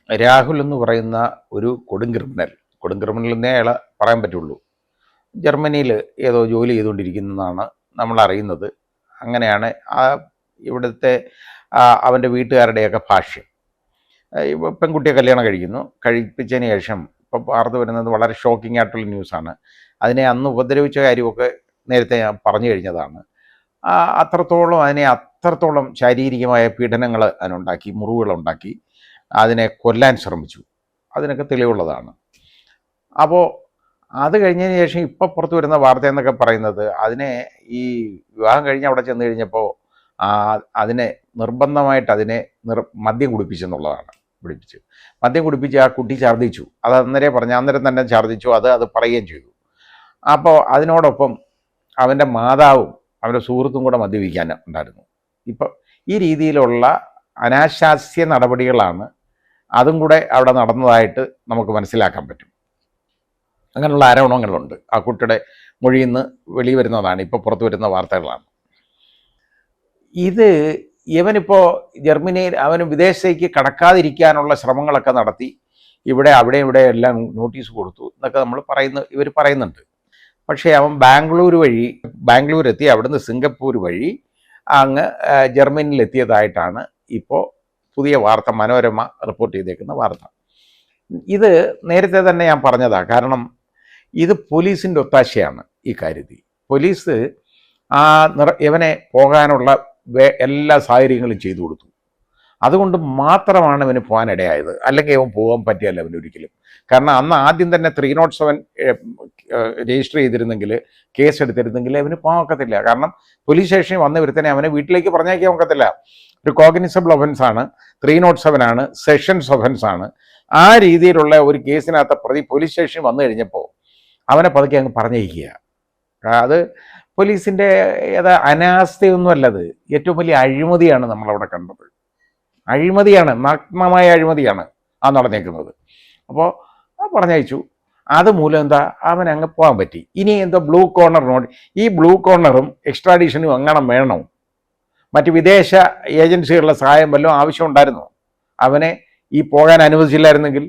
രാഹുൽ എന്ന് പറയുന്ന ഒരു കൊടും ക്രിമിനൽ എന്നേ അയാളെ പറയാൻ പറ്റുള്ളൂ. ജർമ്മനിയിൽ ഏതോ ജോലി ചെയ്തുകൊണ്ടിരിക്കുന്നതാണ് നമ്മൾ അറിയുന്നത്. അങ്ങനെയാണ് ഇവിടുത്തെ അവൻ്റെ വീട്ടുകാരുടെയൊക്കെ ഭാഷ്യം. പെൺകുട്ടിയെ കല്യാണം കഴിപ്പിച്ചതിന് ശേഷം ഇപ്പോൾ വാർത്ത വരുന്നത് വളരെ ഷോക്കിംഗ് ആയിട്ടുള്ള ന്യൂസാണ്. അതിനെ അന്ന് ഉപദ്രവിച്ച കാര്യമൊക്കെ നേരത്തെ ഞാൻ പറഞ്ഞു കഴിഞ്ഞതാണ്. അത്രത്തോളം ശാരീരികമായ പീഡനങ്ങൾ അതിനുണ്ടാക്കി, മുറിവുകളുണ്ടാക്കി, അതിനെ കൊല്ലാൻ ശ്രമിച്ചു. അതിനൊക്കെ തെളിവുള്ളതാണ്. അപ്പോൾ അത് കഴിഞ്ഞതിന് ശേഷം ഇപ്പോൾ പുറത്തു വരുന്ന വാർത്ത എന്നൊക്കെ പറയുന്നത് അതിനെ ഈ വിവാഹം കഴിഞ്ഞ് അവിടെ ചെന്ന് കഴിഞ്ഞപ്പോൾ അതിനെ നിർബന്ധമായിട്ട് മദ്യം കുടിപ്പിച്ചെന്നുള്ളതാണ്. മദ്യം കുടിപ്പിച്ച് ആ കുട്ടി ഛർദ്ദിച്ചു. അത് അന്നേരം തന്നെ ഛർദ്ദിച്ചു. അത് പറയുകയും ചെയ്തു. അപ്പോൾ അതിനോടൊപ്പം അവൻ്റെ മാതാവും അവൻ്റെ സുഹൃത്തും കൂടെ മദ്യപിക്കാൻ ഉണ്ടായിരുന്നു. ഇപ്പോൾ ഈ രീതിയിലുള്ള അനാശാസ്യ നടപടികളാണ് അതും കൂടെ അവിടെ നടന്നതായിട്ട് നമുക്ക് മനസ്സിലാക്കാൻ പറ്റും. അങ്ങനെയുള്ള ആരോപണങ്ങളുണ്ട്. ആ കുട്ടിയുടെ മൊഴിയിൽ നിന്ന് വെളിവരുന്നതാണ്, ഇപ്പോൾ പുറത്തു വരുന്ന വാർത്തകളാണ്. ഇവനിപ്പോൾ ജർമ്മനിയിൽ അവന് വിദേശത്തേക്ക് കടക്കാതിരിക്കാനുള്ള ശ്രമങ്ങളൊക്കെ നടത്തി. അവിടെ എല്ലാം നോട്ടീസ് കൊടുത്തു എന്നൊക്കെ ഇവർ പറയുന്നുണ്ട്. പക്ഷേ അവൻ ബാംഗ്ലൂർ എത്തി, അവിടുന്ന് സിംഗപ്പൂർ വഴി അങ്ങ് ജർമ്മനിയിലെത്തിയതായിട്ടാണ് ഇപ്പോൾ പുതിയ വാർത്ത, മനോരമ റിപ്പോർട്ട് ചെയ്തേക്കുന്ന വാർത്ത. ഇത് നേരത്തെ തന്നെ ഞാൻ പറഞ്ഞതാണ്. കാരണം ഇത് പോലീസിൻ്റെ ഒത്താശയാണ് ഈ കാര്യത്തിൽ. പോലീസ് ഇവനെ പോകാനുള്ള എല്ലാ സാഹചര്യങ്ങളും ചെയ്തു കൊടുത്തു. അതുകൊണ്ട് മാത്രമാണ് ഇവന് പോകാനിടയായത്. അല്ലെങ്കിൽ ഇവൻ പോകാൻ പറ്റിയല്ല അവനൊരിക്കലും. കാരണം അന്ന് ആദ്യം തന്നെ 307 രജിസ്റ്റർ ചെയ്തിരുന്നെങ്കിൽ, കേസ് എടുത്തിരുന്നെങ്കിൽ അവന് പോകാൻ ഒക്കത്തില്ല. കാരണം പോലീസ് സ്റ്റേഷനിൽ വന്ന് വരുത്തനെ അവനെ വീട്ടിലേക്ക് പറഞ്ഞേക്കാൻ ഒക്കത്തില്ല. ഒരു കോഗ്നിസബിൾ ഒഫൻസാണ്, 307 ആണ്, സെഷൻസ് ഒഫൻസാണ്. ആ രീതിയിലുള്ള ഒരു കേസിനകത്ത് പ്രതി പോലീസ് സ്റ്റേഷനിൽ വന്നു കഴിഞ്ഞപ്പോൾ അവനെ പതുക്കെ അങ്ങ് പറഞ്ഞയക്കുക. അത് പോലീസിൻ്റെ അനാസ്ഥയൊന്നുമല്ലത്, ഏറ്റവും വലിയ അഴിമതിയാണ് നമ്മളവിടെ കണ്ടത്. അഴിമതിയാണ്, നഗ്നമായ അഴിമതിയാണ് നടന്നേക്കുന്നത്. അപ്പോൾ പറഞ്ഞയച്ചു. അതുമൂലം അവൻ അങ്ങ് പോകാൻ പറ്റി. ഇനി ബ്ലൂ കോർണർ ഈ ബ്ലൂ കോർണറും എക്സ്ട്രാഡിഷനും അങ്ങനെ വേണം. മറ്റ് വിദേശ ഏജൻസികളുടെ സഹായം വല്ലതും ആവശ്യമുണ്ടായിരുന്നു. അവനെ പോകാൻ അനുവദിച്ചില്ലായിരുന്നെങ്കിൽ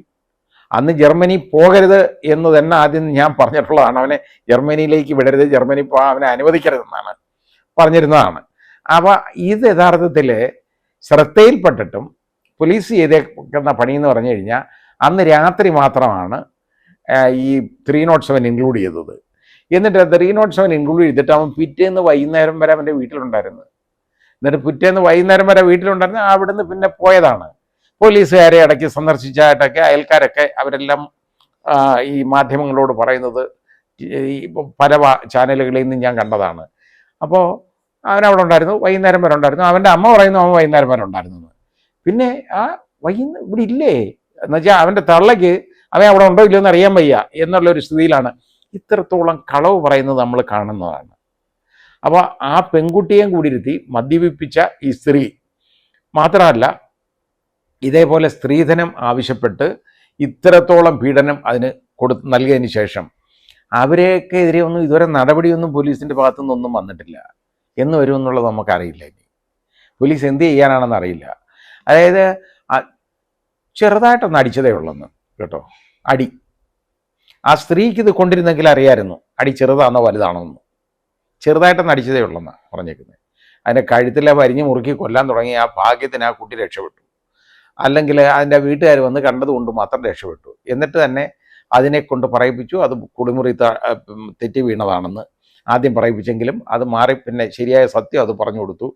അന്ന് ജർമ്മനി പോകരുത് എന്ന് തന്നെ ആദ്യം ഞാൻ പറഞ്ഞിട്ടുള്ളതാണ്. അവനെ ജർമ്മനിയിലേക്ക് വിടരുത്, ജർമ്മനി അവനെ അനുവദിക്കരുതെന്നാണ് പറഞ്ഞിരുന്നതാണ്. അപ്പോൾ ഇത് യഥാർത്ഥത്തിൽ ശ്രദ്ധയിൽപ്പെട്ടിട്ടും പോലീസ് ചെയ്തേക്കുന്ന പണിയെന്ന് പറഞ്ഞു കഴിഞ്ഞാൽ അന്ന് രാത്രി മാത്രമാണ് ഈ 307 ഇൻക്ലൂഡ് ചെയ്തത്. എന്നിട്ട് 307 ഇൻക്ലൂഡ് ചെയ്തിട്ട് അവൻ പിറ്റേന്ന് വൈകുന്നേരം വരെ അവൻ്റെ വീട്ടിലുണ്ടായിരുന്നു. എന്നിട്ട് പിറ്റേന്ന് വൈകുന്നേരം വരെ വീട്ടിലുണ്ടായിരുന്നു. അവിടുന്ന് പിന്നെ പോയതാണ്. പോലീസുകാരെ ഇടയ്ക്ക് സന്ദർശിച്ചായിട്ടൊക്കെ അയൽക്കാരൊക്കെ അവരെല്ലാം ഈ മാധ്യമങ്ങളോട് പറയുന്നത് പല ചാനലുകളിൽ നിന്നും ഞാൻ കണ്ടതാണ്. അപ്പോൾ അവനവിടെ ഉണ്ടായിരുന്നു, വൈകുന്നേരം വരെ ഉണ്ടായിരുന്നു. അവൻ്റെ അമ്മ പറയുന്നു അവൻ വൈകുന്നേരം വരെ ഉണ്ടായിരുന്നു. പിന്നെ ഇവിടെ ഇല്ലേ എന്നുവെച്ചാൽ അവൻ്റെ തള്ളയ്ക്ക് അവൻ അവിടെ ഉണ്ടോ ഇല്ലയോ എന്ന് അറിയാൻ വയ്യ എന്നുള്ളൊരു സ്ഥിതിയിലാണ് ഇത്രത്തോളം കളവ് പറയുന്നത് നമ്മൾ കാണുന്നതാണ്. അപ്പോൾ ആ പെൺകുട്ടിയെയും കൂടി ഇരുത്തി മദ്യപിപ്പിച്ച ഈ സ്ത്രീ മാത്രമല്ല, ഇതേപോലെ സ്ത്രീധനം ആവശ്യപ്പെട്ട് ഇത്രത്തോളം പീഡനം അതിന് നൽകിയതിന് ശേഷം അവരെയൊക്കെ എതിരെ ഇതുവരെ നടപടിയൊന്നും പോലീസിൻ്റെ ഭാഗത്തു നിന്നൊന്നും വന്നിട്ടില്ല. എന്ന് വരുമെന്നുള്ളത് നമുക്കറിയില്ല. ഇനി പോലീസ് എന്ത് ചെയ്യാനാണെന്ന് അറിയില്ല. അതായത് ചെറുതായിട്ടൊന്ന് അടിച്ചതേ ഉള്ളെന്ന് കേട്ടോ, അടി. ആ സ്ത്രീക്ക് ഇത് കൊണ്ടിരുന്നെങ്കിൽ അറിയാമായിരുന്നു അടി ചെറുതാണോ വലുതാണോ എന്ന്. ചെറുതായിട്ടൊന്ന് അടിച്ചതേ ഉള്ളെന്നാണ് പറഞ്ഞേക്കുന്നത്. അതിൻ്റെ കഴുത്തിലെ വരിഞ്ഞ് മുറുക്കി കൊല്ലാൻ തുടങ്ങി. ആ ഭാഗ്യത്തിന് ആ കുട്ടി രക്ഷപ്പെട്ടു. അല്ലെങ്കിൽ അതിൻ്റെ വീട്ടുകാർ വന്ന് കണ്ടതുകൊണ്ട് മാത്രം രക്ഷപ്പെട്ടു. എന്നിട്ട് തന്നെ അതിനെ കൊണ്ട് പറയിപ്പിച്ചു. അത് കുളിമുറി തെറ്റി വീണതാണെന്ന് ആദ്യം പറയിപ്പിച്ചെങ്കിലും അത് മാറി പിന്നെ ശരിയായ സത്യം അത് പറഞ്ഞു കൊടുത്തു,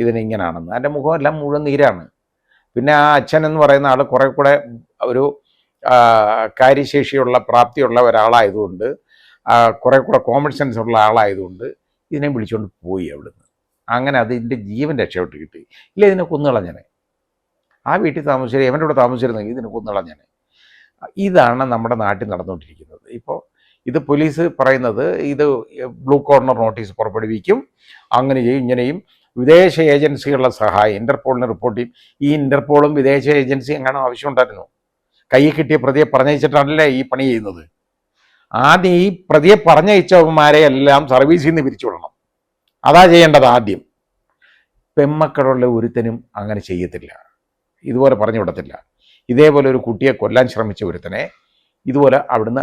ഇതിനിങ്ങനാണെന്ന്. അതിൻ്റെ മുഖമെല്ലാം മുഴുവൻ നീരാണ്. പിന്നെ ആ അച്ഛൻ എന്ന് പറയുന്ന ആൾ കുറെ കൂടെ ഒരു കാര്യശേഷിയുള്ള പ്രാപ്തിയുള്ള ഒരാളായതുകൊണ്ട്, കുറെ കൂടെ കോമൺ സെൻസ് ഉള്ള ആളായതുകൊണ്ട് ഇതിനെ വിളിച്ചുകൊണ്ട് പോയി അവിടുന്ന്. അങ്ങനെ അതിൻ്റെ ജീവൻ രക്ഷപ്പെട്ട് കിട്ടി. ഇല്ല, ഇതിനെ കൊന്നുകളഞ്ഞനെ. ആ വീട്ടിൽ താമസിച്ചത് എവൻ്റെ കൂടെ താമസിച്ചിരുന്നെങ്കിൽ ഇതിനെ കൊന്നുകളഞ്ഞനെ. ഇതാണ് നമ്മുടെ നാട്ടിൽ നടന്നുകൊണ്ടിരിക്കുന്നത്. ഇപ്പോൾ ഇത് പോലീസ് പറയുന്നത് ഇത് ബ്ലൂ കോർണർ നോട്ടീസ് പുറപ്പെടുവിക്കും, അങ്ങനെ ചെയ്യും, ഇങ്ങനെയും. വിദേശ ഏജൻസികളുടെ സഹായം ഇൻ്റർപോളിന് റിപ്പോർട്ട് ചെയ്യും. ഈ ഇൻ്റർപോളും വിദേശ ഏജൻസി എങ്ങാനും ആവശ്യമുണ്ടായിരുന്നു. കയ്യിൽ കിട്ടിയ പ്രതിയെ പറഞ്ഞയച്ചിട്ടാണല്ലേ ഈ പണി ചെയ്യുന്നത്. ആദ്യം ഈ പ്രതിയെ പറഞ്ഞയച്ചവന്മാരെ എല്ലാം സർവീസിൽ നിന്ന് പിരിച്ചു വിടണം. അതാ ചെയ്യേണ്ടത് ആദ്യം. പെമ്മക്കളുള്ള ഒരുത്തനും അങ്ങനെ ചെയ്യത്തില്ല, ഇതുപോലെ പറഞ്ഞു വിടത്തില്ല. ഇതേപോലെ ഒരു കുട്ടിയെ കൊല്ലാൻ ശ്രമിച്ച ഒരുത്തനെ ഇതുപോലെ അവിടുന്ന്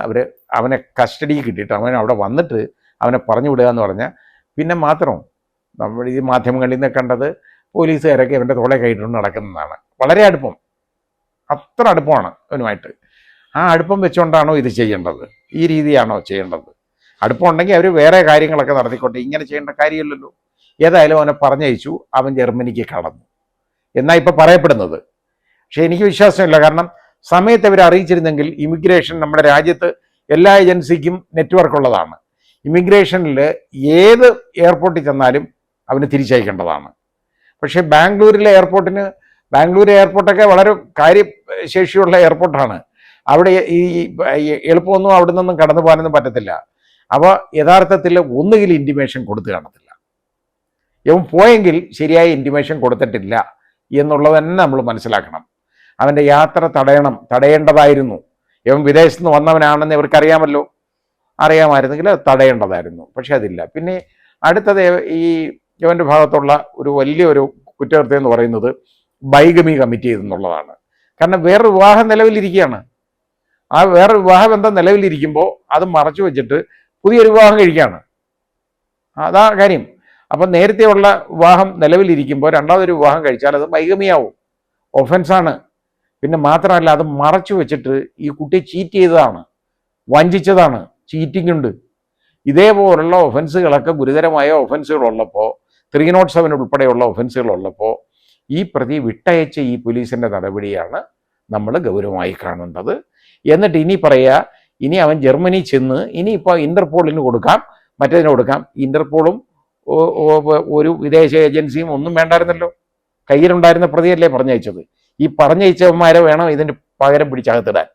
അവനെ കസ്റ്റഡിയിൽ കിട്ടിയിട്ട് അവൻ അവിടെ വന്നിട്ട് അവനെ പറഞ്ഞു വിടുക എന്ന് പറഞ്ഞാൽ പിന്നെ മാത്രം നമ്മൾ ഈ മാധ്യമങ്ങളിൽ നിന്ന് കണ്ടത് പോലീസുകാരൊക്കെ അവൻ്റെ തോളെ കൈയിട്ടുണ്ട് നടക്കുന്നതാണ്. വളരെ അടുപ്പം, അത്ര അടുപ്പമാണ് അവനുമായിട്ട്. ആ അടുപ്പം വെച്ചുകൊണ്ടാണോ ഇത് ചെയ്യേണ്ടത്? ഈ രീതിയാണോ ചെയ്യേണ്ടത്? അടുപ്പം ഉണ്ടെങ്കിൽ അവർ വേറെ കാര്യങ്ങളൊക്കെ നടത്തിക്കോട്ടെ, ഇങ്ങനെ ചെയ്യേണ്ട കാര്യമില്ലല്ലോ. ഏതായാലും അവനെ പറഞ്ഞയച്ചു, അവൻ ജർമ്മനിക്ക് കടന്നു എന്നാണ് ഇപ്പോൾ പറയപ്പെടുന്നത്. പക്ഷേ എനിക്ക് വിശ്വാസമില്ല. കാരണം സമയത്ത് അവർ അറിയിച്ചിരുന്നെങ്കിൽ ഇമിഗ്രേഷൻ നമ്മുടെ രാജ്യത്ത് എല്ലാ ഏജൻസിക്കും നെറ്റ്വർക്ക് ഉള്ളതാണ്. ഇമിഗ്രേഷനിൽ ഏത് എയർപോർട്ടിൽ ചെന്നാലും അവന് തിരിച്ചയക്കേണ്ടതാണ്. പക്ഷേ ബാംഗ്ലൂർ എയർപോർട്ടൊക്കെ വളരെ കാര്യശേഷിയുള്ള എയർപോർട്ടാണ്. അവിടെ ഈ എളുപ്പമൊന്നും അവിടെ നിന്നും കടന്നു പോകാനൊന്നും പറ്റത്തില്ല. അപ്പോൾ യഥാർത്ഥത്തിൽ ഒന്നുകിൽ ഇൻറ്റിമേഷൻ കൊടുത്തു കാണത്തില്ല, ഇവൻ പോയെങ്കിൽ ശരിയായ ഇൻറ്റിമേഷൻ കൊടുത്തിട്ടില്ല എന്നുള്ളത് തന്നെ നമ്മൾ മനസ്സിലാക്കണം. അവൻ്റെ യാത്ര തടയേണ്ടതായിരുന്നു. ഇവൻ വിദേശത്ത് നിന്ന് വന്നവനാണെന്ന് ഇവർക്കറിയാമല്ലോ, അറിയാമായിരുന്നെങ്കിൽ അത് തടയേണ്ടതായിരുന്നു. പക്ഷെ അതില്ല. പിന്നെ അടുത്തത് ഇവൻ്റെ ഭാഗത്തുള്ള ഒരു വലിയൊരു കുറ്റകൃത്യം എന്ന് പറയുന്നത് ബൈഗമി കമ്മിറ്റ് ചെയ്തെന്നുള്ളതാണ്. കാരണം വേറൊരു വിവാഹം നിലവിലിരിക്കുകയാണ്. ആ വേറെ വിവാഹബന്ധം നിലവിലിരിക്കുമ്പോൾ അത് മറച്ചു വെച്ചിട്ട് പുതിയൊരു വിവാഹം കഴിക്കുകയാണ്. അതാ കാര്യം. അപ്പം നേരത്തെയുള്ള വിവാഹം നിലവിലിരിക്കുമ്പോൾ രണ്ടാമതൊരു വിവാഹം കഴിച്ചാൽ അത് ബൈഗമിയാവും, ഒഫൻസാണ്. പിന്നെ മാത്രമല്ല അത് മറച്ചു വെച്ചിട്ട് ഈ കുട്ടിയെ ചീറ്റ് ചെയ്തതാണ്, വഞ്ചിച്ചതാണ്, ചീറ്റിംഗ് ഉണ്ട്. ഇതേപോലുള്ള ഒഫൻസുകളൊക്കെ ഗുരുതരമായ ഒഫൻസുകളുള്ളപ്പോൾ 307 ഉൾപ്പെടെയുള്ള ഒഫൻസുകളുള്ളപ്പോൾ ഈ പ്രതി വിട്ടയച്ച ഈ പോലീസിൻ്റെ നടപടിയാണ് നമ്മൾ ഗൗരവമായി കാണേണ്ടത്. എന്നിട്ട് ഇനി പറയുക, ഇനി അവൻ ജർമ്മനി ചെന്ന് ഇനിയിപ്പോൾ ഇൻ്റർപോളിന് കൊടുക്കാം, മറ്റേതിന് കൊടുക്കാം. ഇൻ്റർപോളും ഒരു വിദേശ ഏജൻസിയും ഒന്നും വേണ്ടായിരുന്നല്ലോ, കയ്യിലുണ്ടായിരുന്ന പ്രതിയല്ലേ പറഞ്ഞയച്ചത്. ഈ പറഞ്ഞയച്ചവന്മാരെ വേണം ഇതിന് പകരം പിടിച്ചകത്തിടാൻ.